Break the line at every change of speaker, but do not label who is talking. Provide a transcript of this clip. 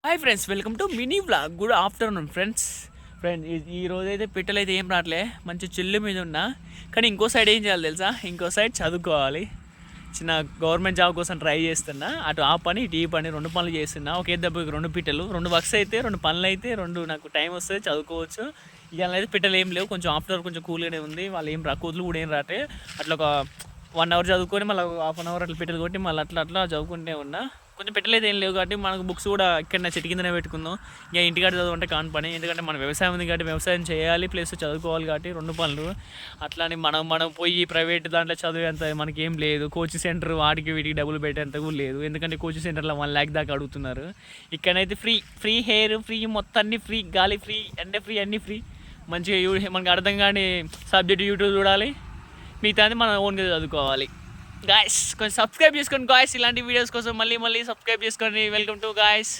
Hi friends, welcome to mini vlog. Good afternoon friends. ఈ రోజైతే పిట్టలు అయితే ఏం రావట్లే, మంచి చిల్లు మీద ఉన్నా. కానీ ఇంకో సైడ్ ఏం చేయాలి తెలుసా? ఇంకో సైడ్ చదువుకోవాలి. చిన్న గవర్నమెంట్ జాబ్ కోసం ట్రై చేస్తున్నా. అటు ఆ పని ఇటు ఈ పని, రెండు పనులు చేస్తున్నా. ఒకే దెబ్బకి రెండు పిట్టలు, రెండు వర్క్స్ అయితే, రెండు పనులు అయితే, రెండు నాకు టైం వస్తుంది, చదువుకోవచ్చు. ఇవాళ అయితే పిట్టలు ఏం లేవు, కొంచెం ఆఫ్టర్ కొంచెం కూల్గానే ఉంది. వాళ్ళు ఏం కూతులు కూడా ఏం రాటే. అట్లా ఒక 1 అవర్ చదువుకొని మళ్ళీ హాఫ్ అన్ అవర్ అట్లా పిట్టలు కొట్టి మళ్ళీ అట్లా చదువుకుంటే ఉన్నా. కొంచెం పెట్టలేదు ఏం లేవు కాబట్టి మనకు బుక్స్ కూడా ఇక్కడ చెట్టు కిందనే పెట్టుకుందాం. ఇక ఇంటికాడ చదువుకుంటే కాని పని, ఎందుకంటే మన వ్యవసాయం ఉంది కాబట్టి వ్యవసాయం చేయాలి, ప్లస్ చదువుకోవాలి కాబట్టి రెండు పనులు. అట్లానే మనం పోయి ప్రైవేట్ దాంట్లో చదివేంత మనకి ఏం లేదు. కోచింగ్ సెంటర్ వాటికి వీటికి డబ్బులు పెట్టేంత కూడా లేదు, ఎందుకంటే కోచింగ్ సెంటర్లో 1 lakh దాకా అడుగుతున్నారు. ఇక్కడైతే ఫ్రీ హెయిర్ ఫ్రీ, మొత్తం అన్ని ఫ్రీ, గాలి ఫ్రీ, ఎండ ఫ్రీ, అన్నీ ఫ్రీ. మంచిగా మనకు అర్థం కాని సబ్జెక్ట్ యూట్యూబ్ చూడాలి, మిగతాది మనం ఓన్గా చదువుకోవాలి. గాయస్ కొంచెం సబ్స్క్రైబ్ చేసుకోండి గాయస్, ఇలాంటి వీడియోస్ కోసం మళ్ళీ సబ్స్క్రైబ్ చేసుకోండి. Welcome to guys.